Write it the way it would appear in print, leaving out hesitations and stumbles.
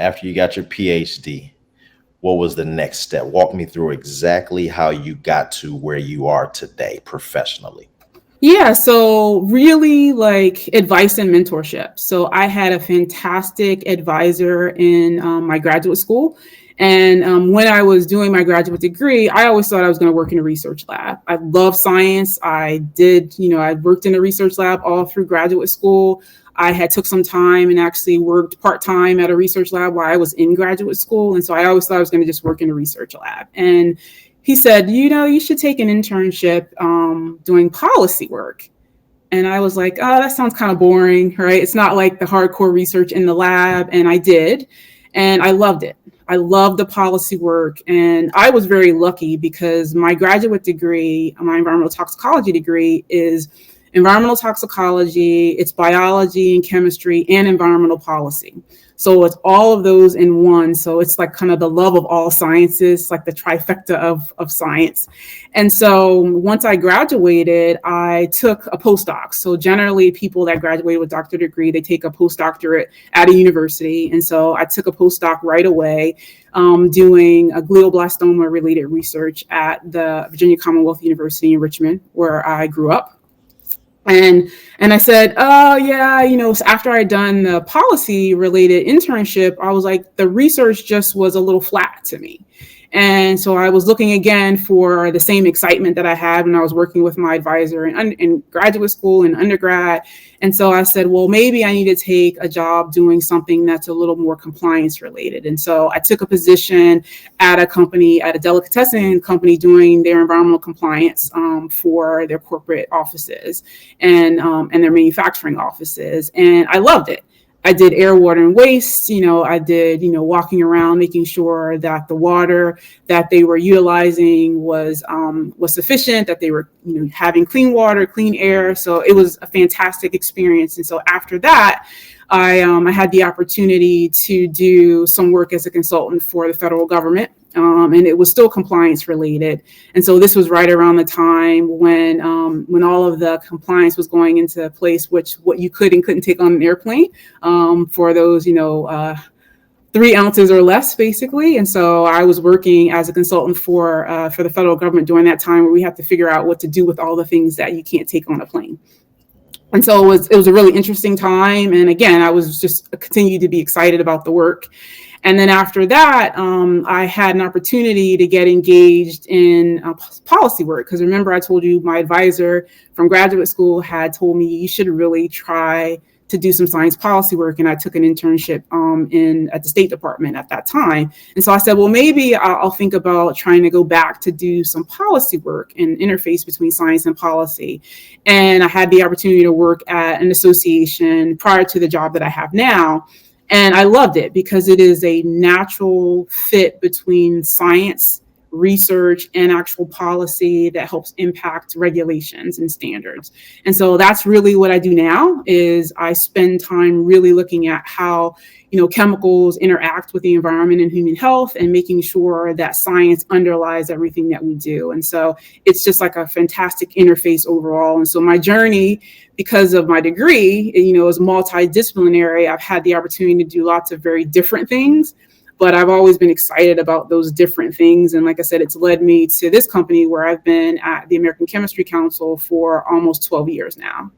after you got your PhD, what was the next step? Walk me through exactly how you got to where you are today professionally. Yeah, so really like advice and mentorship. So I had a fantastic advisor in my graduate school. And when I was doing my graduate degree, I always thought I was going to work in a research lab. I love science. I worked in a research lab all through graduate school. I had took some time and actually worked part-time at a research lab while I was in graduate school. And so I always thought I was going to just work in a research lab. And he said, you should take an internship doing policy work. And I was like, oh, that sounds kind of boring, right? It's not like the hardcore research in the lab. And I did. And I loved it. I loved the policy work. And I was very lucky because my graduate degree, my environmental toxicology degree, is environmental toxicology, it's biology and chemistry and environmental policy. So it's all of those in one. So it's like kind of the love of all sciences, like the trifecta of science. And so once I graduated, I took a postdoc. So generally people that graduate with doctorate degree, they take a postdoctorate at a university. And so I took a postdoc right away, doing a glioblastoma related research at the Virginia Commonwealth University in Richmond, where I grew up. And I said, oh, yeah, so after I'd done the policy related internship, I was like, the research just was a little flat to me. And so I was looking again for the same excitement that I had when I was working with my advisor in graduate school and undergrad. And so I said, well, maybe I need to take a job doing something that's a little more compliance related. And so I took a position at a company, at a delicatessen company, doing their environmental compliance for their corporate offices and their manufacturing offices. And I loved it. I did air, water, and waste. I did, walking around, making sure that the water that they were utilizing was sufficient, that they were, having clean water, clean air. So it was a fantastic experience. And so after that, I had the opportunity to do some work as a consultant for the federal government. And it was still compliance related. And so this was right around the time when all of the compliance was going into place, what you could and couldn't take on an airplane for those, 3 ounces or less, basically. And so I was working as a consultant for the federal government during that time, where we had to figure out what to do with all the things that you can't take on a plane. And so it was a really interesting time. And again, I was just continued to be excited about the work. And then after that, I had an opportunity to get engaged in policy work. Because remember, I told you my advisor from graduate school had told me you should really try to do some science policy work. And I took an internship at the State Department at that time. And so I said, well, maybe I'll think about trying to go back to do some policy work and interface between science and policy. And I had the opportunity to work at an association prior to the job that I have now. And I loved it because it is a natural fit between science, research, and actual policy that helps impact regulations and standards. And so that's really what I do now is I spend time really looking at how, chemicals interact with the environment and human health and making sure that science underlies everything that we do. And so it's just like a fantastic interface overall. And so my journey, because of my degree, is multidisciplinary. I've had the opportunity to do lots of very different things, but I've always been excited about those different things. And like I said, it's led me to this company where I've been at the American Chemistry Council for almost 12 years now.